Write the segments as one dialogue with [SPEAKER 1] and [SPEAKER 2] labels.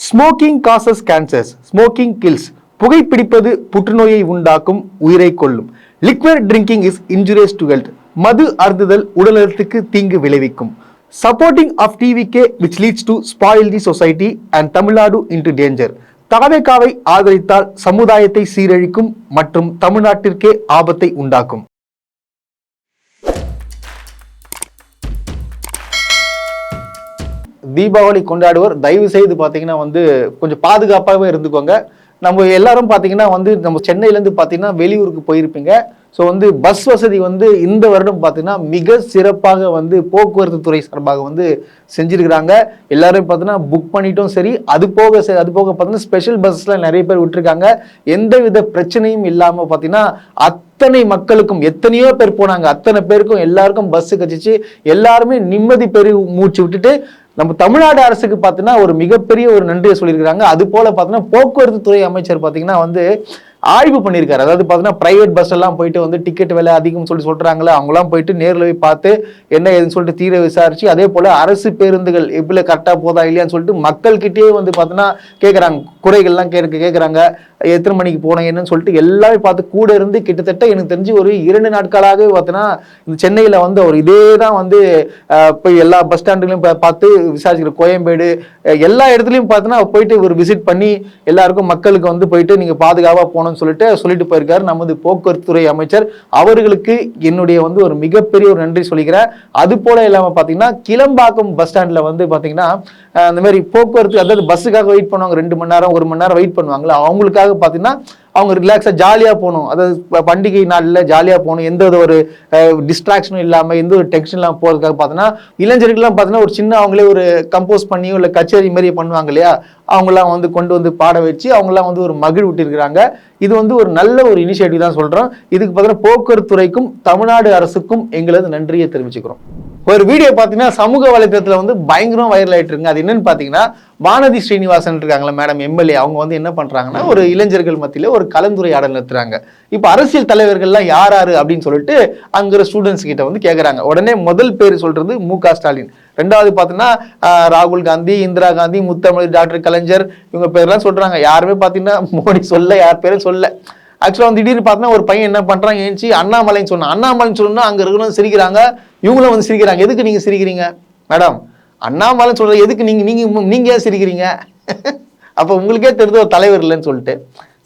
[SPEAKER 1] Smoking causes cancers, smoking kills. புகைப்பிடிப்பது புற்றுநோயை உண்டாக்கும், உயிரை கொல்லும். Liquid drinking is injurious to health. மது அருந்துதல் உடல்நலத்துக்கு தீங்கு விளைவிக்கும். Supporting of TVK which leads to spoil the society and Tamil Nadu into danger. தாவேகாவை ஆதரித்தால் சமுதாயத்தை சீரழிக்கும் மற்றும் தமிழ்நாட்டிற்கே ஆபத்தை உண்டாக்கும். தீபாவளி கொண்டாடுவோர் தயவு செய்து பார்த்தீங்கன்னா கொஞ்சம் பாதுகாப்பாகவே இருந்துக்கோங்க. நம்ம எல்லாரும் பார்த்தீங்கன்னா நம்ம சென்னையிலேருந்து பார்த்தீங்கன்னா வெளியூருக்கு போயிருப்பீங்க. ஸோ பஸ் வசதி இந்த வருடம் பார்த்தீங்கன்னா மிக சிறப்பாக போக்குவரத்து துறை சார்பாக செஞ்சிருக்கிறாங்க. எல்லாரும் பார்த்தீங்கன்னா புக் பண்ணிட்டும் சரி, அது போக பார்த்தீங்கன்னா ஸ்பெஷல் பஸ்ஸில் நிறைய பேர் விட்டுருக்காங்க. எந்தவித பிரச்சனையும் இல்லாமல் பார்த்தீங்கன்னா அத்தனை மக்களுக்கும், எத்தனையோ பேர் போனாங்க, அத்தனை பேருக்கும் எல்லாருக்கும் பஸ் கழிச்சு எல்லாருமே நிம்மதி பெரு மூச்சு விட்டுட்டு நம்ம தமிழ்நாடு அரசுக்கு பார்த்தீங்கன்னா ஒரு மிகப்பெரிய ஒரு நன்றியை சொல்லியிருக்கிறாங்க. அது போல பார்த்தீங்கன்னா போக்குவரத்து துறை அமைச்சர் பார்த்தீங்கன்னா ஆய்வு பண்ணியிருக்காரு. அதாவது பார்த்தீங்கன்னா பிரைவேட் பஸ் எல்லாம் போயிட்டு டிக்கெட் விலை அதிகம் சொல்றாங்களே, அவங்களாம் போயிட்டு நேரில் போய் பார்த்து என்ன ஏதுன்னு சொல்லிட்டு தீர விசாரிச்சு, அதே போல அரசு பேருந்துகள் எப்படி கரெக்டாக போதா இல்லையான்னு சொல்லிட்டு மக்கள்கிட்டயே பார்த்தீங்கன்னா கேட்குறாங்க, குறைகள்லாம் கேட்குறாங்க. எத்தனை மணிக்கு போனோம் என்னன்னு சொல்லிட்டு எல்லாமே பார்த்து கூட இருந்து கிட்டத்தட்ட எனக்கு தெரிஞ்சு ஒரு 2 நாட்களாகவே பார்த்தீங்கன்னா இந்த சென்னையில் அவர் இதே தான் போய் எல்லா பஸ் ஸ்டாண்டுகளையும் பார்த்து விசாரிச்சுக்கிற, கோயம்பேடு எல்லா இடத்துலையும் பார்த்தீங்கன்னா போயிட்டு ஒரு விசிட் பண்ணி எல்லாருக்கும் மக்களுக்கு போயிட்டு நீங்கள் பாதுகாப்பாக போகணும்னு சொல்லிட்டு போயிருக்காரு நமது போக்குவரத்து துறை அமைச்சர். அவர்களுக்கு என்னுடைய ஒரு மிகப்பெரிய ஒரு நன்றி சொல்லிக்கிறேன். அது போல இல்லாமல் பார்த்தீங்கன்னா கிளம்பாக்கம் பஸ் ஸ்டாண்டில் பார்த்தீங்கன்னா இந்த மாதிரி போக்குவரத்து, அதாவது பஸ்ஸுக்காக வெயிட் பண்ணுவாங்க, 2 மணி நேரம் 1 மணி நேரம் வெயிட் பண்ணுவாங்களா, அவங்களுக்காக பார்த்தீங்கன்னா அவங்க ரிலாக்ஸாக ஜாலியாக போகணும். அதாவது பண்டிகை நாளில் ஜாலியாக போகணும், எந்த ஒரு டிஸ்ட்ராக்ஷனும் இல்லாமல் எந்த ஒரு டென்ஷன் இல்லாமல் போகிறதுக்காக பார்த்தீங்கன்னா இளைஞர்கள்லாம் பார்த்தீங்கன்னா ஒரு சின்ன அவங்களே ஒரு கம்போஸ் பண்ணியோ இல்லை கச்சேரி மாதிரி பண்ணுவாங்க இல்லையா, அவங்களாம் கொண்டு பாட வச்சு அவங்களாம் ஒரு மகிழ் விட்டுருக்கிறாங்க. இது ஒரு நல்ல ஒரு இனிஷியேட்டிவ் தான் சொல்கிறோம். இதுக்கு பார்த்தீங்கன்னா போக்குவரத்து துறைக்கும் தமிழ்நாடு அரசுக்கும் எங்களது நன்றியை தெரிவிச்சுக்கிறோம். ஒரு வீடியோ பார்த்தீங்கன்னா சமூக வலைதளத்தில் பயங்கரம் வைரல் ஆகிட்டு இருக்குங்க. அது என்னன்னு பார்த்தீங்கன்னா வானதி ஸ்ரீனிவாசன் இருக்காங்களா மேடம், எம்எல்ஏ, அவங்க என்ன பண்றாங்கன்னா ஒரு இளைஞர்கள் மத்தியில ஒரு கலந்துரையாடல் நடத்துறாங்க. இப்போ அரசியல் தலைவர்கள்லாம் யார் அப்படின்னு சொல்லிட்டு அங்கிற ஸ்டூடெண்ட்ஸ் கிட்ட கேட்கறாங்க. உடனே முதல் பேர் சொல்றது மு.க. ஸ்டாலின், ரெண்டாவது பார்த்தீங்கன்னா ராகுல் காந்தி, இந்திரா காந்தி, முத்தமிழ், டாக்டர் கலைஞர், இவங்க பேர்லாம் சொல்றாங்க. யாருமே பார்த்தீங்கன்னா மோடி சொல்ல, யார் பேரும் சொல்ல. ஆக்சுவலாக திடீர்னு பார்த்தீங்கன்னா ஒரு பையன் என்ன பண்றாங்க, ஏஞ்சி அண்ணாமலைன்னு சொன்னான். அண்ணாமலைன்னு சொன்னா அங்க இருக்கிறவங்க சிரிக்கிறாங்க, இவங்களும் சிரிக்கிறாங்க. எதுக்கு நீங்க சிரிக்கிறீங்க மேடம்? அண்ணாமலைன்னு சொல்ற எதுக்கு நீங்க ஏன் சிரிக்கிறீங்க? அப்ப உங்களுக்கே தெரிஞ்ச ஒரு தலைவர் இல்லைன்னு சொல்லிட்டு.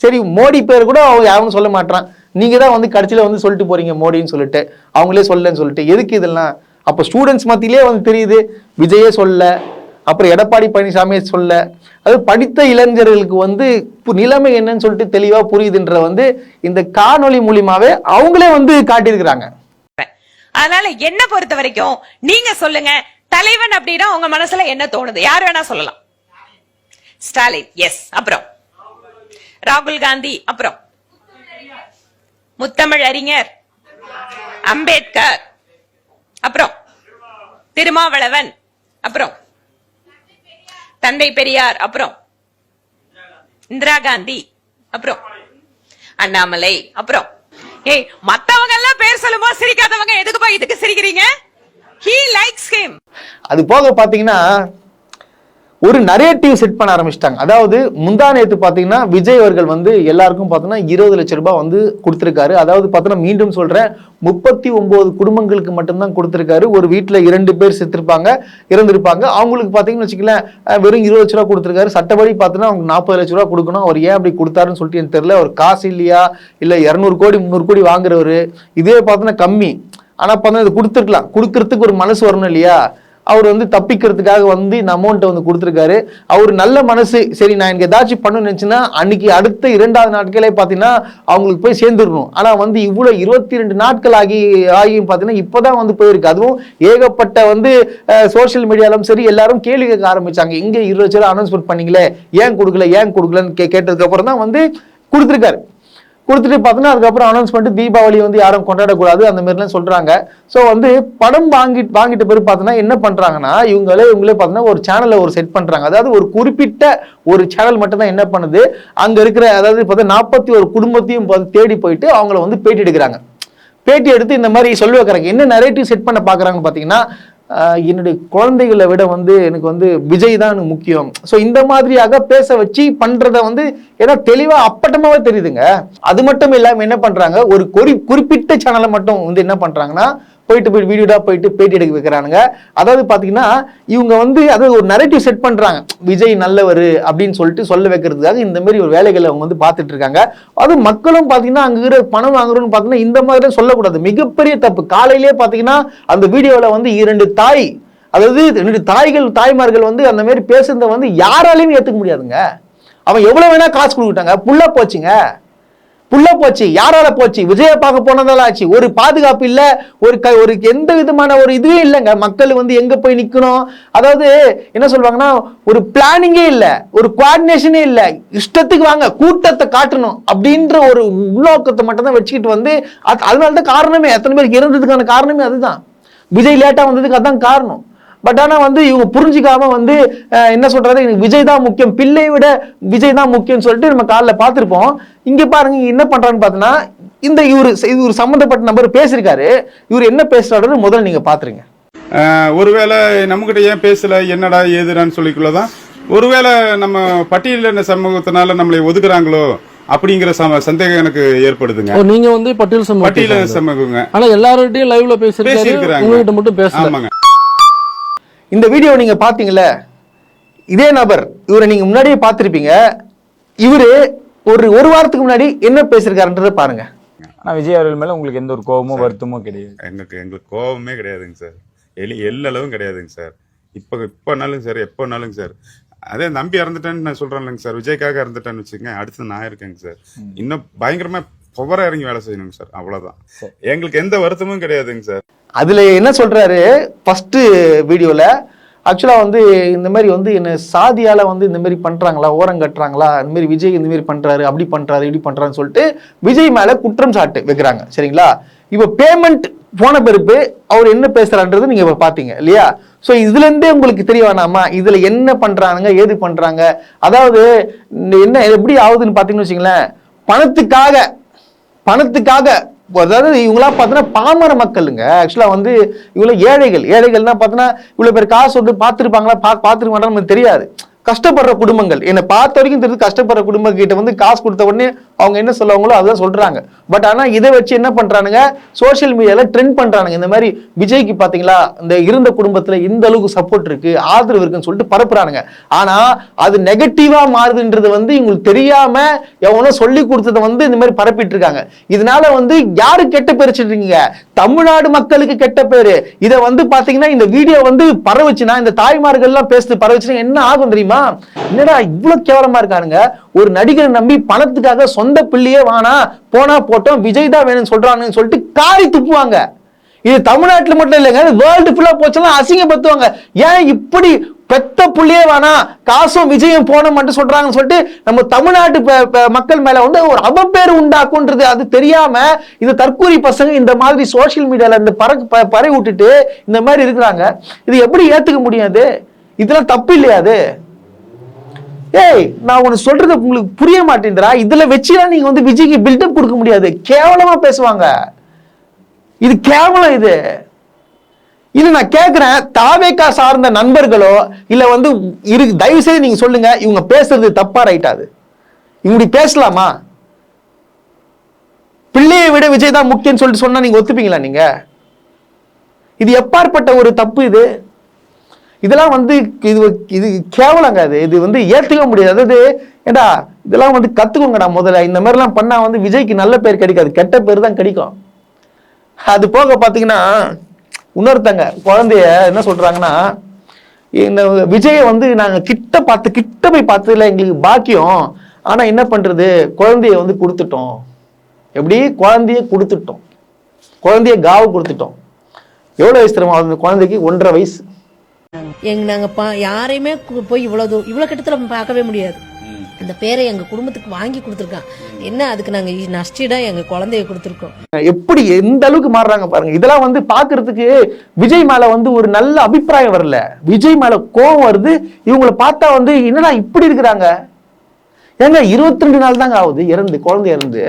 [SPEAKER 1] சரி, மோடி பேர் கூட யாரும் சொல்ல மாட்டான், நீங்க தான் கடைசியில சொல்லிட்டு போறீங்க மோடின்னு சொல்லிட்டு, அவங்களே சொல்லலன்னு சொல்லிட்டு. எதுக்கு இதெல்லாம்? அப்ப ஸ்டூடெண்ட்ஸ் மத்தியிலே தெரியுது, விஜயே சொல்ல, அப்புறம் எடப்பாடி பழனிசாமியை சொல்ல, அது படித்த இளைஞர்களுக்கு நிலைமை என்னன்னு சொல்லிட்டு தெளிவா புரியுதுன்ற இந்த காணொலி மூலியமாவே அவங்களே காட்டியிருக்கிறாங்க.
[SPEAKER 2] அதனால என்ன பொறுத்த வரைக்கும் நீங்க சொல்லுங்க, தலைவன் அப்படின்னா உங்க மனசுல என்ன தோணுது? யார் வேணா சொல்லலாம். ஸ்டாலின், எஸ். அப்புறம் ராகுல் காந்தி, அப்புறம் முத்தமிழ் அறிஞர் அம்பேத்கர், அப்புறம் திருமாவளவன், அப்புறம் தந்தை பெரியார், அப்புறம் இந்திரா காந்தி, அப்புறம் அண்ணாமலை, அப்புறம் மத்தவங்க எல்லாம் பேர் சொல்லும்போது சிரிக்காதவங்க எதுக்குப்பா இதுக்கு சிரிக்கிறீங்க? He likes him.
[SPEAKER 1] அது போக பாத்தீங்கன்னா ஒரு நரேட்டிவ் செட் பண்ண ஆரம்பிச்சிட்டாங்க. அதாவது முந்தா நேத்து பாத்தீங்கன்னா விஜய் அவர்கள் எல்லாருக்கும் பாத்தீங்கன்னா 20 லட்சம் ரூபாய் கொடுத்திருக்காரு. அதாவது பாத்தீங்கன்னா மீண்டும் சொல்றேன், 39 குடும்பங்களுக்கு மட்டும்தான் கொடுத்திருக்காரு. ஒரு வீட்டுல 2 பேர் இறந்திருப்பாங்க. அவங்களுக்கு பாத்தீங்கன்னு வச்சுக்கல வெறும் 20 லட்ச ரூபாய் கொடுத்திருக்காரு. சட்டப்படி பாத்தீங்கன்னா அவங்க 40 லட்சம் ரூபாய் கொடுக்கணும். அவர் ஏன் அப்படி கொடுத்தாருன்னு சொல்லிட்டு எனக்கு தெரியல. அவர் காசு இல்லையா, இல்ல 200 கோடி 300 கோடி வாங்குறவரு, இதே பாத்தீங்கன்னா கம்மி. ஆனா பாத்தீங்கன்னா இது கொடுத்துருக்கலாம், கொடுக்கறதுக்கு ஒரு மனசு வரணும் இல்லையா? அவர் தப்பிக்கிறதுக்காக இந்த அமௌண்ட்டை கொடுத்துருக்காரு. அவர் நல்ல மனசு, சரி நான் எனக்கு ஏதாச்சும் பண்ணணும்னு நினைச்சுன்னா அன்னைக்கு அடுத்த 2வது நாட்களே பார்த்தீங்கன்னா அவங்களுக்கு போய் சேர்ந்துடணும். ஆனா இவ்வளோ 22 நாட்கள் ஆகியும் பார்த்தீங்கன்னா இப்போதான் போயிருக்கு. அதுவும் ஏகப்பட்ட சோசியல் மீடியாலும் சரி எல்லாரும் கேள்வி கேட்க ஆரம்பிச்சாங்க. இங்கே 20 லட்சம் ரூபாய் அனௌன்ஸ்மெண்ட் பண்ணீங்களே, ஏன் கொடுக்கலன்னு கேட்டதுக்கு அப்புறம் தான் கொடுத்துருக்காரு. கொடுத்துட்டு பார்த்தீங்கன்னா அதுக்கப்புறம் அனௌன்ஸ் பண்ணிட்டு தீபாவளி யாரும் கொண்டாடக்கூடாது அந்த மாதிரிலாம் சொல்றாங்க. ஸோ படம் வாங்கிட்ட பிறகு பார்த்தீங்கன்னா என்ன பண்றாங்கன்னா இவங்களே பார்த்தீங்கன்னா ஒரு சேனலை செட் பண்றாங்க. அதாவது ஒரு குறிப்பிட்ட ஒரு சேனல் மட்டும் தான் என்ன பண்ணுது, அங்க இருக்கிற அதாவது பார்த்தீங்கன்னா 41 குடும்பத்தையும் தேடி போயிட்டு அவங்கள பேட்டி எடுக்கிறாங்க. பேட்டி எடுத்து இந்த மாதிரி சொல்லி வைக்கிறாங்க. என்ன நரேட்டிவ் செட் பண்ண பாக்குறாங்கன்னு பார்த்தீங்கன்னா, என்னுடைய குழந்தைகளை விட வந்து எனக்கு வந்து விஜய் தான் எனக்கு முக்கியம். ஸோ இந்த மாதிரியாக பேச வச்சு பண்றத வந்து ஏன்னா தெளிவா அப்பட்டமாவே தெரியுதுங்க. அது மட்டும் இல்லாம என்ன பண்றாங்க, ஒரு குறிப்பிட்ட சேனலை மட்டும் வந்து என்ன பண்றாங்கன்னா போயிட்டு வீடியோடா போயிட்டு பேட்டி எடுக்க வைக்கிறானுங்க. அதாவது பாத்தீங்கன்னா இவங்க வந்து அதாவது ஒரு நரேட்டிவ் செட் பண்றாங்க, விஜய் நல்லவர் அப்படின்னு சொல்லிட்டு சொல்ல வைக்கிறதுக்காக இந்த மாதிரி ஒரு வேலைகளை அவங்க வந்து பார்த்துட்டு இருக்காங்க. அது மக்களும் பாத்தீங்கன்னா அங்க இருக்கிற பணம் வாங்குறோம்னு பாத்தீங்கன்னா இந்த மாதிரி சொல்லக்கூடாது, மிகப்பெரிய தப்பு. காலையிலேயே பாத்தீங்கன்னா அந்த வீடியோல வந்து 2 தாய்மார்கள் வந்து அந்த மாதிரி பேசுறத வந்து யாராலையும் ஏத்துக்க முடியாதுங்க. அவன் எவ்வளவு வேணா காசு கொடுக்கிட்டாங்க, புள்ள போச்சு, யாரால போச்சு, விஜய பார்க்க போனதால ஆச்சு. ஒரு பாதுகாப்பு இல்ல, ஒரு எந்த விதமான ஒரு இதுவே இல்லைங்க. மக்கள் வந்து எங்க போய் நிக்கணும், அதாவது என்ன சொல்றாங்கன்னா ஒரு பிளானிங்கே இல்ல, ஒரு கோஆர்டினேஷனே இல்ல, இஷ்டத்துக்கு வாங்க கூட்டத்தை காட்டணும் அப்படின்ற ஒரு உள்நோக்கத்தை மட்டும் தான் வச்சுக்கிட்டு வந்து அதனாலதான் காரணமே எத்தனை பேருக்கு இறந்ததுக்கான காரணமே அதுதான். விஜய் லேட்டா வந்ததுக்கு அதான் காரணம். பட் ஆனா வந்து இவங்க புரிஞ்சுக்காம வந்து என்ன சொல்றது, விஜய் தான் முக்கியம், பிள்ளை விட விஜய் தான் முக்கியம் சொல்லிட்டு நம்ம காலைல பார்த்திருப்போம். இங்க பாருங்க என்ன பண்றான்னு பாத்தீங்கன்னா இந்த இவரு சம்பந்தப்பட்ட நபர் பேசியிருக்காரு. இவர் என்ன பேசுறாரு முதல்ல நீங்க பாத்துருங்க.
[SPEAKER 3] ஒருவேளை நம்மகிட்ட ஏன் பேசல என்னடா ஏதுடான்னு சொல்லிக்குள்ளதான் ஒருவேளை நம்ம பட்டியலின சமூகத்தினால நம்மளை ஒதுக்குறாங்களோ அப்படிங்கிற சந்தேகம் எனக்கு ஏற்படுதுங்க.
[SPEAKER 4] நீங்க வந்து பட்டியலின
[SPEAKER 3] சமூகங்க,
[SPEAKER 4] ஆனா எல்லார்கிட்டயும் லைவ்ல பேசிருக்காங்க, உங்ககிட்ட மட்டும் பேசல.
[SPEAKER 3] ஆமாங்க.
[SPEAKER 1] இந்த வீடியோ நீங்க பாத்தீங்கல்ல, இதே நபர் இவரை நீங்க முன்னாடியே பார்த்திருப்பீங்க. இவரு ஒரு வாரத்துக்கு முன்னாடி என்ன பேசிருக்காருன்றத பாருங்க.
[SPEAKER 5] ஆனா விஜய் அவர்கள் மேல உங்களுக்கு எந்த ஒரு கோபமோ வருத்தமோ கிடையாது?
[SPEAKER 3] எங்களுக்கு கோபமே கிடையாதுங்க சார், எல்லளவும் கிடையாதுங்க சார். இப்பனாலும் சார், எப்போனாலும் சார். அதே நம்பி இறந்துட்டேன்னு நான் சொல்றேன்லங்க சார், விஜய்க்காக இறந்துட்டேன்னு வச்சுக்கோங்க, அடுத்து நான் இருக்கேங்க சார். இன்னும் பயங்கரமா பவரா இறங்கி வேலை செய்யணுங்க சார், அவ்வளவுதான். எங்களுக்கு எந்த வருத்தமும் கிடையாதுங்க சார்.
[SPEAKER 1] அதுல என்ன சொல்றாரு, ஃபர்ஸ்ட் வீடியோல ஆக்சுவலா வந்து இந்த மாதிரி வந்து என்ன சாதியால வந்து இந்த மாதிரி பண்றாங்களா, ஓரம் கட்டுறாங்களா, இந்த மாதிரி விஜய் இந்த மாதிரி பண்றாரு, அப்படி பண்றாரு, இப்படி பண்றாருன்னு சொல்லிட்டு விஜய் மேல குற்றம் சாட்டு வைக்கிறாங்க. சரிங்களா? இப்ப பேமெண்ட் போன பிறப்பு அவர் என்ன பேசுறான்றது நீங்க இப்ப பாத்தீங்க இல்லையா? சோ இதுல இருந்தே உங்களுக்கு தெரிய வேணாமா இதுல என்ன பண்றாங்க, ஏது பண்றாங்க. அதாவது என்ன எப்படி ஆகுதுன்னு பாத்தீங்கன்னு வச்சுங்களேன், பணத்துக்காக அதாவது இவங்களா பார்த்தீங்கன்னா பாமர மக்களுங்க. ஆக்சுவலா வந்து இவ்வளவு ஏழைகள்னா பார்த்தீங்கன்னா இவ்வளவு பேர் காசு வந்து பார்த்துருப்பாங்களா, பார்த்துருக்க மாட்டாங்க நமக்கு தெரியாது. கஷ்டப்படுற குடும்பங்கள், என்னை பார்த்த வரைக்கும் தெரிஞ்சு கஷ்டப்படுற குடும்ப கிட்ட வந்து காசு கொடுத்த உடனே அவங்க என்ன சொல்லுவாங்களோ அதான் சொல்றாங்க. பட் ஆனா இதை வச்சு என்ன பண்றானுங்க, சோசியல் மீடியால ட்ரெண்ட் பண்றானுங்க. இந்த மாதிரி விஜய்க்கு பாத்தீங்களா இந்த இருந்த குடும்பத்துல இந்த அளவுக்கு சப்போர்ட் இருக்கு, ஆதரவு இருக்குன்னு சொல்லிட்டு பரப்புறானுங்க. ஆனா அது நெகட்டிவா மாறுதுன்றது வந்து இவங்களுக்கு தெரியாம எவனோ சொல்லி கொடுத்ததை வந்து இந்த மாதிரி பரப்பிட்டு இருக்காங்க. இதனால வந்து யாரு கெட்ட பேர் வச்சிருக்கீங்க, தமிழ்நாடு மக்களுக்கு கெட்ட பேரு. இதை வந்து பாத்தீங்கன்னா இந்த வீடியோ வந்து பரவச்சுன்னா, இந்த தாய்மார்கள் எல்லாம் பேசுறது பரவச்சுன்னா என்ன ஆகும் தெரியுமா? என்னடா இவ்வளவு கேவலமா இருக்கானுங்க. ஒரு நடிகரை நம்பி பணத்துக்காக சொந்த பிள்ளையே வானா போனா போட்டோம், விஜய் தான் வேணும்னு சொல்றாங்கன்னு சொல்லிட்டு காரி துப்புவாங்க. இது தமிழ்நாட்டுல மட்டும் இல்லைங்க, வேர்ல்டு ஃபுல்லா போச்செல்லாம் அசிங்கப்படுத்துவாங்க. ஏன் இப்படி பெத்த புள்ளியே வேணா காசும் விஜயம் போன மட்டும் சொல்றாங்கன்னு சொல்லிட்டு நம்ம தமிழ்நாட்டு மக்கள் மேல வந்து ஒரு அவப்பேறு உண்டாக்குன்றது அது தெரியாம இந்த தற்கூரி பசங்க இந்த மாதிரி சோசியல் மீடியால இந்த பறை விட்டுட்டு இந்த மாதிரி இருக்கிறாங்க. இது எப்படி ஏத்துக்க முடியாது? இதெல்லாம் தப்பு இல்லையா? அது ஏய் நான் ஒன்னு சொல்றது உங்களுக்கு புரிய மாட்டேங்கிறா. இதுல வச்சுதான் நீங்க வந்து விஜய்க்கு பில்டப் கொடுக்க முடியாது. கேவலமா பேசுவாங்க. இது கேவலம். இது நான் கேட்கிறேன், தாவேக்கா சார்ந்த நண்பர்களோ இல்ல வந்து தயவு செய்து நீங்க சொல்லுங்க, இவங்க பேசுறது தப்பா ரைட்டாது? இப்படி பேசலாமா? பிள்ளையை விட விஜய் தான் முக்கியம் சொல்லிட்டு சொன்னா நீங்க ஒத்துப்பீங்களா? நீங்க இது எப்பாற்பட்ட ஒரு தப்பு இது? இதெல்லாம் வந்து இது கேவலங்க. இது வந்து ஏத்துக்க முடியாது. அதாவது ஏண்டா இதெல்லாம் வந்து கத்துக்கோங்கடா முதல்ல. இந்த மாதிரி எல்லாம் பண்ணா வந்து விஜய்க்கு நல்ல பேர் கிடைக்காது, கெட்ட பேர் தான் கிடைக்கும். அது போக பாத்தீங்கன்னா இன்னொருத்தங்க குழந்தைய என்ன சொல்றாங்கன்னா, இந்த விஜயை வந்து நாங்க கிட்ட போய் பார்த்ததுல எங்களுக்கு பாக்கியம், ஆனா என்ன பண்றது குழந்தைய வந்து கொடுத்துட்டோம். எப்படி குழந்தைய காவு கொடுத்துட்டோம். எவ்வளவு வயசு தெரியுமா அந்த குழந்தைக்கு? 1.5 வயசு.
[SPEAKER 6] நாங்க யாரையுமே போய் இவ்வளவு கிட்டத்துல பார்க்கவே முடியாது. அந்த பேரை எங்க குடும்பத்துக்கு வாங்கி கொடுத்துருக்கான். என்ன அதுக்கு நாங்க நஷ்டீடா எங்க குழந்தைய கொடுத்துருக்கோம். எப்படி
[SPEAKER 1] எந்த அளவுக்கு மாறுறாங்க பாருங்க. இதெல்லாம் வந்து பாக்குறதுக்கு விஜய் மேல வந்து ஒரு நல்ல அபிப்பிராயம் வரல, விஜய் மேல கோபம் வருது. இவங்களை பார்த்தா வந்து என்னடா இப்படி இருக்கிறாங்க. ஏங்க 22 நாள் தாங்க ஆகுது குழந்தை இறந்து,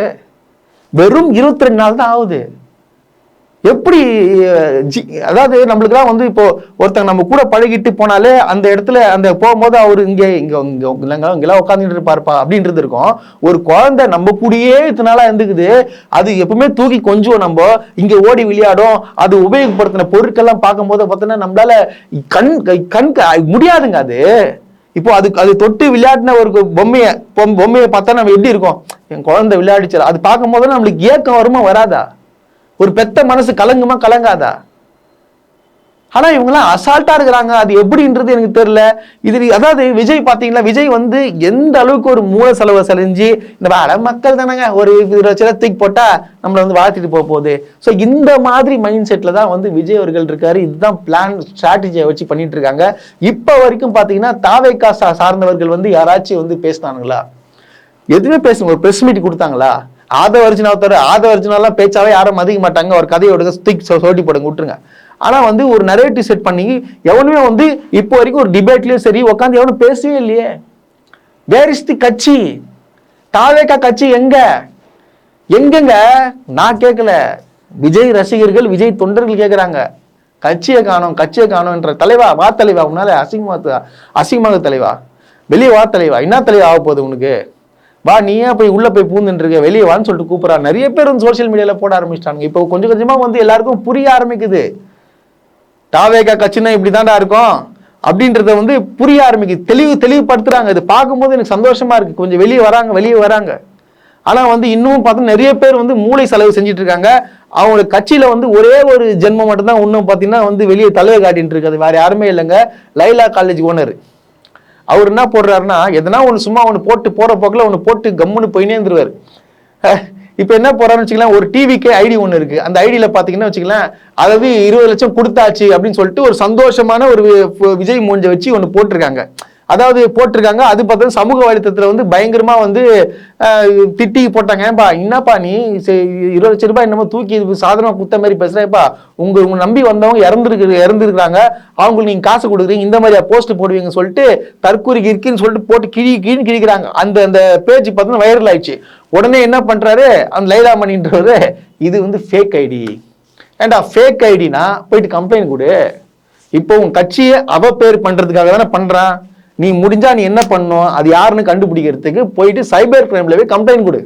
[SPEAKER 1] வெறும் 22 நாள் தான் ஆகுது. எப்படி அதாவது நம்மளுக்குலாம் வந்து இப்போ ஒருத்தங்க நம்ம கூட பழகிட்டு போனாலே அந்த இடத்துல அந்த போகும்போது அவரு இங்கெல்லாம் உட்காந்துட்டு இருப்பாருப்பா அப்படின்றது இருக்கும். ஒரு குழந்தை நம்ம கூடயே இத்தனால இருந்துக்குது, அது எப்பவுமே தூக்கி கொஞ்சம் நம்ம இங்க ஓடி விளையாடும், அது உபயோகப்படுத்தின பொருட்கள்லாம் பார்க்கும்போது பார்த்தோன்னா நம்மளால கண் முடியாதுங்க. அது இப்போ அது தொட்டு விளையாடின ஒரு பொம்மையை பார்த்தா நம்ம எப்படி இருக்கோம், என் குழந்தை விளையாடிச்சு, அது பார்க்கும் போது நம்மளுக்கு ஏக்கம் வருமா வராதா? ஒரு பெத்த மனசு கலங்குமா கலங்காதா? ஆனா இவங்கெல்லாம் அசால்ட்டா இருக்கிறாங்க. அது எப்படின்றது எனக்கு தெரியல. இது அதாவது விஜய் பாத்தீங்களா, விஜய் வந்து எந்த அளவுக்கு ஒரு மூல செலவை செஞ்சு இந்த மக்கள் தானங்க ஒரு தூக்கி போட்டா நம்மளை வந்து வாழ்த்திட்டு போக போகுது. ஸோ இந்த மாதிரி மைண்ட் செட்ல தான் வந்து விஜய் அவர்கள் இருக்காரு. இதுதான் பிளான் ஸ்ட்ராட்டஜியை வச்சு பண்ணிட்டு இருக்காங்க. இப்ப வரைக்கும் பாத்தீங்கன்னா தாவேகா சார்ந்தவர்கள் வந்து யாராச்சும் வந்து பேசினானுங்களா? எதுவுமே பேசுங்க. ஒரு பிரஸ் மீட் கொடுத்தாங்களா? ஆதவர்ஜினாலாம் பேச்சாவே யாரும் மதிக்க மாட்டாங்க. ஒரு கதையோட சோட்டி போடுங்க விட்டுருங்க. ஆனா வந்து ஒரு நரேட்டிவ் செட் பண்ணி எவனுமே வந்து இப்போ வரைக்கும் ஒரு டிபேட்லயும் சரி உட்காந்து எவனும் பேசவே இல்லையே. வேர் இஸ் தி கட்சி? தாவேகா கட்சி எங்கங்க? நான் கேட்கல, விஜய் ரசிகர்கள் விஜய் தொண்டர்கள் கேட்கிறாங்க. கட்சியை காணோம்ன்ற தலைவா, வா தலைவா, உன்னால அசிங்கமாக தலைவா, வெளியே வா தலைவா, என்ன தலைவா ஆக போகுது உனக்கு? வா, நீயே போய் உள்ள போய் பூந்துட்டு இருக்க, வெளியே வான்னு சொல்லிட்டு கூப்பிடுறா. நிறைய பேர் வந்து சோசியல் மீடியால போட ஆரம்பிச்சிட்டாங்க. இப்போ கொஞ்சம் கொஞ்சமா வந்து எல்லாருக்கும் புரிய ஆரம்பிக்குது. தாவேகா கட்சினா இப்படிதான்டா இருக்கும் அப்படின்றத வந்து புரிய ஆரம்பிக்குது. தெளிவுபடுத்துறாங்க. இது பார்க்கும்போது எனக்கு சந்தோஷமா இருக்கு. கொஞ்சம் வெளியே வராங்க. ஆனா வந்து இன்னும் பார்த்தா நிறைய பேர் வந்து மூளை செலவு செஞ்சுட்டு இருக்காங்க. அவங்க கட்சியில வந்து ஒரே ஒரு ஜென்மம் மட்டும்தான் இன்னும் பாத்தீங்கன்னா வந்து வெளியே தலையை காட்டிட்டு இருக்காது. வேற யாருமே இல்லைங்க. லைலா காலேஜ் ஓனர் அவர் என்ன போடுறாருன்னா, எதனா ஒன்று சும்மா ஒன்று போட்டு போற போக்கில் ஒன்று போட்டு கம்முன்னு போயினே இருந்துருவாரு. இப்போ என்ன போறாருன்னு வச்சுக்கலாம், ஒரு டிவிக்கே ஐடி ஒன்று இருக்கு. அந்த ஐடியில பாத்தீங்கன்னா வச்சுக்கலாம், அதாவது 20 லட்சம் கொடுத்தாச்சு அப்படின்னு சொல்லிட்டு ஒரு சந்தோஷமான ஒரு விஜய் மூஞ்ச வச்சு ஒன்று போட்டிருக்காங்க. அது பார்த்தா சமூக வலைத்தளத்துல வந்து பயங்கரமா வந்து திட்டி போட்டாங்க. ஏன்பா என்னப்பா நீ 20 லட்சம் ரூபாய் என்னமோ தூக்கி சாதனமா குத்த மாதிரி பேசுறேப்பா, உங்க நம்பி வந்தவங்க இறந்துருக்காங்க, அவங்களுக்கு நீங்க காசு கொடுக்குறீங்க, இந்த மாதிரியா போஸ்ட் போடுவீங்க சொல்லிட்டு தற்கூரி இருக்குன்னு சொல்லிட்டு போட்டு கிழிக்கிறாங்க. அந்த பேஜ் பார்த்தீங்கன்னா வைரல் ஆயிடுச்சு. உடனே என்ன பண்றாரு அந்த லைலா மணின்றவரு, இது வந்து ஃபேக் ஐடி. ஏண்டா ஃபேக் ஐடினா போயிட்டு கம்ப்ளைண்ட் கொடு. இப்போ உன் கட்சியை பேர் பண்றதுக்காக தானே பண்றான். நீ முடிஞ்சா நீ என்ன பண்ணும், அது யாருன்னு கண்டுபிடிக்கிறதுக்கு போயிட்டு சைபர் கிரைம்ல போய் கம்ப்ளைண்ட் கொடு.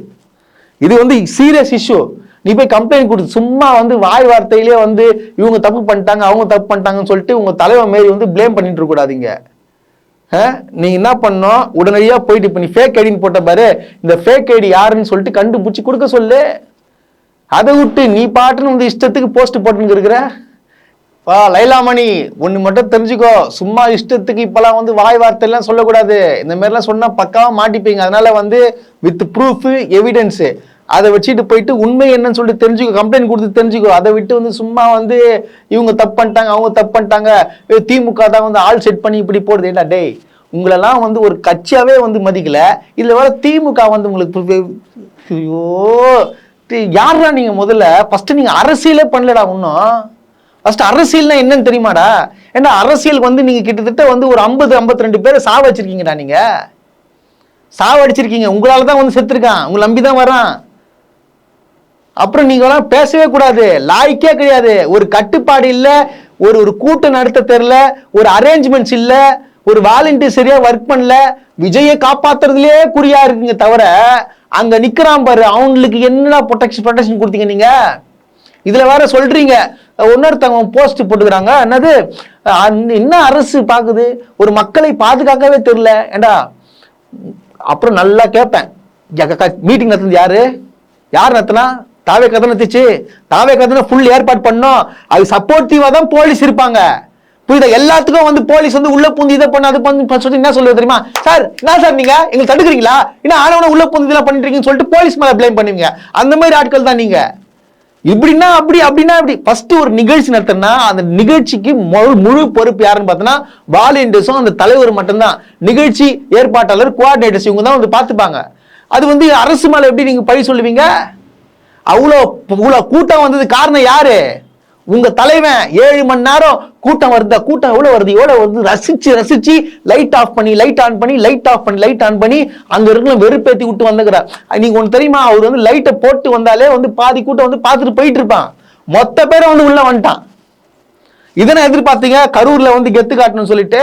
[SPEAKER 1] இது வந்து சீரியஸ் இஷ்யூ. நீ போய் கம்ப்ளைண்ட் கொடு. சும்மா வந்து வாய் வார்த்தையிலே வந்து இவங்க தப்பு பண்ணிட்டாங்க அவங்க தப்பு பண்ணிட்டாங்கன்னு சொல்லிட்டு உங்க தலைவர் மாரி வந்து பிளேம் பண்ணிட்டு இருக்க கூடாதீங்க. நீ என்ன பண்ணோம், உடனடியா போயிட்டு இப்ப நீ ஃபேக் ஐடின்னு போட்ட பாரு, இந்த ஃபேக் ஐடி யாருன்னு சொல்லிட்டு கண்டுபிடிச்சு கொடுக்க சொல்லு. அதை விட்டு நீ பாட்டுன்னு வந்து இஷ்டத்துக்கு போஸ்ட் போட்டுன்னு இருக்கிற. லைலாமணி ஒண்ணு மட்டும் தெரிஞ்சுக்கோ, சும்மா இஷ்டத்துக்கு இப்பெல்லாம் வந்து வாய் வார்த்தை எல்லாம் சொல்லக்கூடாது. இந்த மாதிரி எல்லாம் சொன்னா பக்காவா மாட்டிப்பீங்க. அதனால வந்து வித் ப்ரூஃப் எவிடன்ஸ் அதை வச்சுட்டு போயிட்டு உண்மை என்னன்னு சொல்லிட்டு தெரிஞ்சுக்கோ, கம்ப்ளைண்ட் கொடுத்து தெரிஞ்சுக்கோ. அதை விட்டு வந்து சும்மா வந்து இவங்க தப்பு பண்ணிட்டாங்க அவங்க தப்பு பண்ணிட்டாங்க, திமுக தான் வந்து ஆள் செட் பண்ணி இப்படி போடுது. ஏண்டா டேய், உங்களெல்லாம் வந்து ஒரு கட்சியாவே வந்து மதிக்கல, இதுல வர திமுக வந்து உங்களுக்கு ஐயோ யாரா நீங்க? முதல்ல ஃபர்ஸ்ட் நீங்க அரசியலே பண்ணலடா. இன்னும் ஃபர்ஸ்ட் அரசியல்னா என்னன்னு தெரியுமாடா? ஏன்னா அரசியல் வந்து நீங்க கிட்டத்தட்ட வந்து ஒரு 50-52 பேரை சாவடிச்சிருக்கீங்கடா. நீங்க சாவடிச்சிருக்கீங்க. உங்களாலதான் வந்து செத்துருக்கான், உங்களை நம்பிதான் வரான். அப்புறம் நீங்க எல்லாம் பேசவே கூடாது, லாய்க்கே கிடையாது. ஒரு கட்டுப்பாடு இல்ல, ஒரு கூட்டம் நடத்த தெரியல, ஒரு அரேஞ்ச்மெண்ட்ஸ் இல்ல, ஒரு வாலண்டியர் சரியா ஒர்க் பண்ணல. விஜயை காப்பாத்துறதுலயே குறியா இருக்குங்க தவிர அங்க நிக்கிறான் பாரு, அவங்களுக்கு என்னடா ப்ரொடெக்ஷன் கொடுத்தீங்க நீங்க? இதுல வேற சொல்றீங்க, இன்னொருத்தவங்க போஸ்ட் போட்டுக்கிறாங்க, என்னது என்ன அரசு பாக்குது, ஒரு மக்களை பாதுகாக்கவே தெரியல. ஏண்டா அப்புறம் நல்லா கேட்பேன், மீட்டிங் நடத்துது யார் நடத்தினா? தாவே கதை நடத்துச்சு. தாவே கதை ஃபுல் ஏற்பாடு பண்ணோம். அது சப்போர்ட்டிவா தான் போலீஸ் இருப்பாங்க. புரியுதா? எல்லாத்துக்கும் வந்து போலீஸ் வந்து உள்ள பூந்து இதை பண்ண அது பண்ணி என்ன சொல்லுவது தெரியுமா? சார் என்ன சார் நீங்க எங்களுக்கு தடுக்கிறீங்களா, என்ன ஆனவன உள்ள பூந்து இதெல்லாம் பண்ணிருக்கீங்கன்னு சொல்லிட்டு போலீஸ் மேல பிளேம் பண்ணுவீங்க. அந்த மாதிரி ஆட்கள் தான் நீங்க. இப்படின்னா அப்படின்னா இப்படி ஃபர்ஸ்ட் ஒரு நிகழ்ச்சி நடத்தினா அந்த நிகழ்ச்சிக்கு முழு பொறுப்பு யாருன்னு பார்த்தோன்னா வாலண்டியர்ஸும் அந்த தலைவர் மட்டும்தான். நிகழ்ச்சி ஏற்பாட்டாளர் கோஆர்டினேட்டர்ஸ் இவங்க தான் வந்து பார்த்துப்பாங்க. அது வந்து அரசு மேல எப்படி நீங்க பழி சொல்லுவீங்க? அவ்வளோ கூட்டம் வந்தது காரணம் யாரு? உங்க தலைவன். 7 மணி நேரம் கூட்டம் வருது. கூட்டம் எவ்வளவு வருது ரசிச்சு லைட் ஆஃப் பண்ணி லைட் ஆன் பண்ணி லைட் ஆஃப் பண்ணி லைட் ஆன் பண்ணி அங்க இருக்கிற வெறுப்பேத்தி விட்டு வந்துக்கிறார். நீங்க ஒண்ணு தெரியுமா, அவர் வந்து லைட்டை போட்டு வந்தாலே வந்து பாதி கூட்டம் வந்து பார்த்துட்டு போயிட்டு இருப்பான். மொத்த பேரும் வந்து உள்ள வந்துட்டான். இதனை எதிர்பார்த்தீங்க கரூர்ல வந்து கெத்து காட்டணும்னு சொல்லிட்டு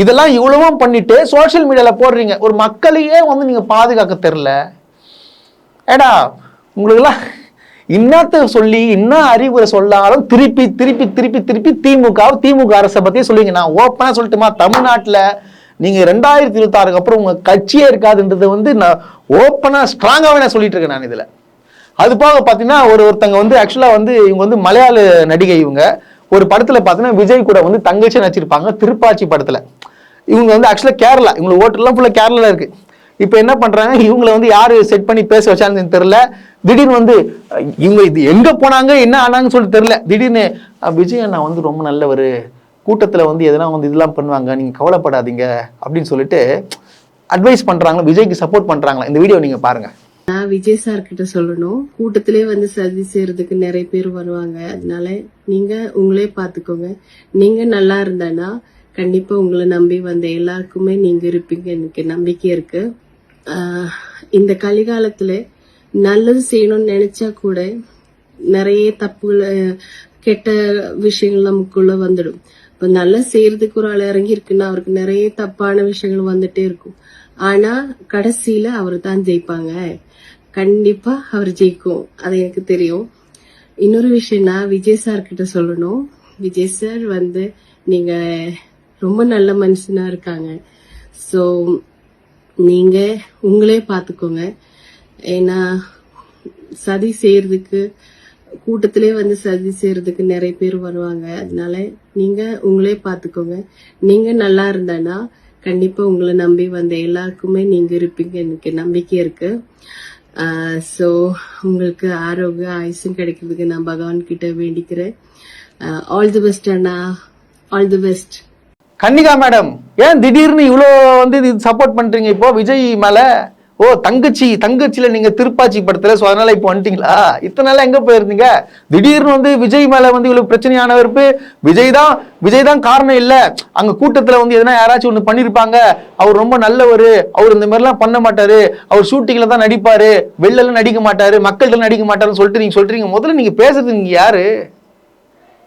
[SPEAKER 1] இதெல்லாம் இவ்வளவும் பண்ணிட்டு சோசியல் மீடியால போடுறீங்க. ஒரு மக்களையே வந்து நீங்க பாதுகாக்க தெரியல. ஏடா உங்களுக்குலாம் இன்னத்த சொல்லி இன்னும் அறிவுரை சொல்லாலும் திருப்பி திருப்பி திருப்பி திருப்பி திமுக அரசை பத்தி சொல்லுவீங்க. நான் ஓப்பனா சொல்லட்டுமா, தமிழ்நாட்டுல நீங்க 2026 அப்புறம் உங்க கட்சியே இருக்காதுன்றது வந்து நான் ஓப்பனா ஸ்ட்ராங்காவே நான் சொல்லிட்டு இருக்கேன் நான் இதுல. அது போக பாத்தீங்கன்னா ஒருத்தங்க வந்து ஆக்சுவலா வந்து இவங்க வந்து மலையாள நடிகை. இவங்க ஒரு படத்துல பாத்தீங்கன்னா விஜய் கூட வந்து தங்கச்சி நடிச்சிருப்பாங்க திருப்பாச்சி படத்துல. இவங்க வந்து ஆக்சுவலா கேரளா, இவங்களுக்கு ஓட்டெல்லாம் ஃபுல்லா கேரளால இருக்கு. இப்ப என்ன பண்றாங்க, இவங்களை வந்து யாரு செட் பண்ணி பேச வச்சாங்கன்னு தெரியல. திடீர்னு வந்து இவங்க இது எங்க போனாங்க என்ன ஆனாங்கன்னு சொல்லிட்டு தெரியல. திடீர்னு விஜய் அண்ணா வந்து ரொம்ப நல்லவர், கூட்டத்துல வந்து எதனா வந்து இதெல்லாம் பண்ணுவாங்க, நீங்க கவலைப்படாதீங்க அப்படின்னு சொல்லிட்டு அட்வைஸ் பண்றாங்க, விஜய்க்கு சப்போர்ட் பண்றாங்களா. இந்த வீடியோ நீங்க பாருங்க.
[SPEAKER 7] நான் விஜய் சார் கிட்ட சொல்லணும், கூட்டத்திலே வந்து சதி செய்யறதுக்கு நிறைய பேர் வருவாங்க. அதனால நீங்க உங்களே பாத்துக்கோங்க. நீங்க நல்லா இருந்தானா கண்டிப்பா உங்களை நம்பி வந்த எல்லாருக்குமே நீங்க இருப்பீங்க, எனக்கு நம்பிக்கை இருக்கு. இந்த கலிகாலத்துல நல்லது செய்யணும்னு நினைச்சா கூட நிறைய தப்புகள் கெட்ட விஷயங்கள் நமக்குள்ள வந்துடும். இப்ப நல்லா செய்யறதுக்கு ஒரு ஆள் இறங்கி இருக்குன்னா அவருக்கு நிறைய தப்பான விஷயங்கள் வந்துட்டே இருக்கும். ஆனா கடைசியில அவரு தான் ஜெயிப்பாங்க. கண்டிப்பா அவர் ஜெயிக்கும், அது எனக்கு தெரியும். இன்னொரு விஷயம்னா விஜய் சார் கிட்ட சொல்லணும், விஜய் சார் வந்து நீங்க ரொம்ப நல்ல மனுஷனா இருக்காங்க. சோ நீங்க உங்களே பாத்துக்கோங்க. ஏன்னா சதி செய்யறதுக்கு கூட்டத்திலே வந்து சதி செய்யறதுக்கு நிறைய பேர் வருவாங்க. அதனால நீங்க உங்களே பாத்துக்கோங்க. நீங்க நல்லா இருந்தானா கண்டிப்பா உங்களை நம்பி வந்த எல்லாருக்குமே நீங்க இருப்பீங்க, எனக்கு நம்பிக்கை இருக்கு. சோ உங்களுக்கு ஆரோக்கிய ஆயுசும் கிடைக்கிறதுக்கு நான் பகவான் கிட்ட வேண்டிக்கிறேன். All the best Anna, all the best.
[SPEAKER 1] Kannika madam, ஏன் திடீர்னு இவ்வளோ வந்து சப்போர்ட் பண்றீங்க இப்போ விஜய் மேல? ஓ தங்கச்சியில நீங்க திருப்பாச்சி படத்துல, சோ அதனால இப்போ வந்துட்டீங்களா? இத்தனை நாளா எங்க போயிருந்தீங்க? திடீர்னு வந்து விஜய் மேல வந்து இவ்வளவு பிரச்சனையான வெறுப்பு. விஜய் தான் காரணம் இல்ல, அங்க கூட்டத்துல வந்து எதனா யாராச்சும் ஒண்ணு பண்ணிருப்பாங்க, அவர் ரொம்ப நல்லவர், அவர் இந்த மாதிரி எல்லாம் பண்ண மாட்டாரு, அவர் ஷூட்டிங்ல தான் நடிப்பாரு, வெளில நடிக்க மாட்டாரு, மக்கள்கிட்ட நடிக்க மாட்டாருன்னு சொல்லிட்டு நீங்க சொல்றீங்க. முதல்ல நீங்க பேசுறது நீங்க யாரு?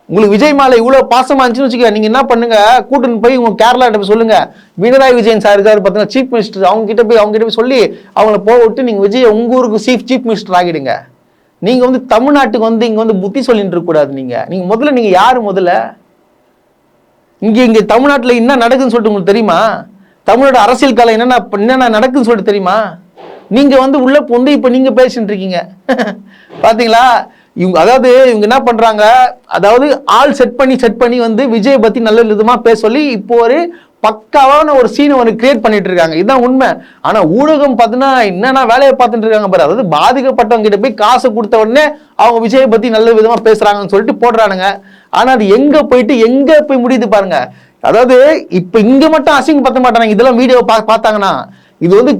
[SPEAKER 1] உங்களுக்கு விஜய் மேல இவ்வளவு பாசமா இருந்துச்சுன்னு வச்சுக்க, நீங்க என்ன பண்ணுங்க, கூட்டுன்னு போய் உங்க கேரளா கிட்ட சொல்லுங்க. பினராயி விஜயன் சார் இருக்காரு பாத்தீங்கன்னா சீஃப் மினிஸ்டர், அவங்க கிட்ட போய் சொல்லி அவங்கள போக விட்டு நீங்க விஜய் உங்க ஊருக்கு சீஃப் மினிஸ்டர் ஆகிடுங்க. நீங்க வந்து தமிழ்நாட்டுக்கு வந்து இங்க வந்து புத்தி சொல்லிட்டு இருக்க கூடாது. நீங்க முதல்ல நீங்க யாரு? முதல்ல இங்க தமிழ்நாட்டுல என்ன நடக்குதுன்னு சொல்லிட்டு உங்களுக்கு தெரியுமா? தமிழோட அரசியல் காலம் என்னென்ன நடக்குதுன்னு சொல்லிட்டு தெரியுமா? நீங்க வந்து உள்ள பொந்து இப்ப நீங்க பேசிட்டு இருக்கீங்க. பாத்தீங்களா? இவங்க என்ன பண்றாங்க, அதாவது ஆள் செட் பண்ணி வந்து விஜய் பத்தி நல்ல விதமா பேச சொல்லி இப்போ ஒரு பக்காவான ஒரு சீனை வந்து கிரியேட் பண்ணிட்டு இருக்காங்க. இதுதான் உண்மை. ஆனா ஊடகம் பார்த்தீங்கன்னா என்னன்னா வேலையை பார்த்துட்டு இருக்காங்க பாரு. அதாவது பாதிக்கப்பட்டவங்க கிட்ட போய் காசு கொடுத்த உடனே அவங்க விஜயை பத்தி நல்ல விதமா பேசுறாங்கன்னு சொல்லிட்டு போடுறானுங்க. ஆனா அது எங்க போய் முடியுது பாருங்க. அதாவது இப்ப இங்க மட்டும் அசிங்கப்படுத்த மாட்டாங்க. இதெல்லாம் வீடியோ பார்த்தாங்கன்னா இது வந்து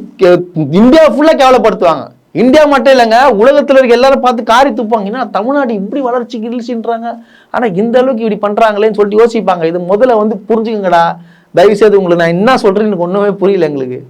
[SPEAKER 1] இந்தியா ஃபுல்லா கேவலப்படுத்துவாங்க. இந்தியா மட்டும் இல்லைங்க, உலகத்துல இருக்க எல்லாரும் பார்த்து காரி துப்பாங்க. ஏன்னா தமிழ்நாடு இப்படி வளர்ச்சிக்கு இல்லைன்றாங்க, ஆனா இந்த அளவுக்கு இப்படி பண்றாங்களேன்னு சொல்லிட்டு யோசிப்பாங்க. இது முதல்ல வந்து புரிஞ்சுக்கங்கடா தயவு செய்து. உங்களுக்கு நான் என்ன சொல்றேன்னு எனக்கு ஒண்ணுமே புரியல எங்களுக்கு.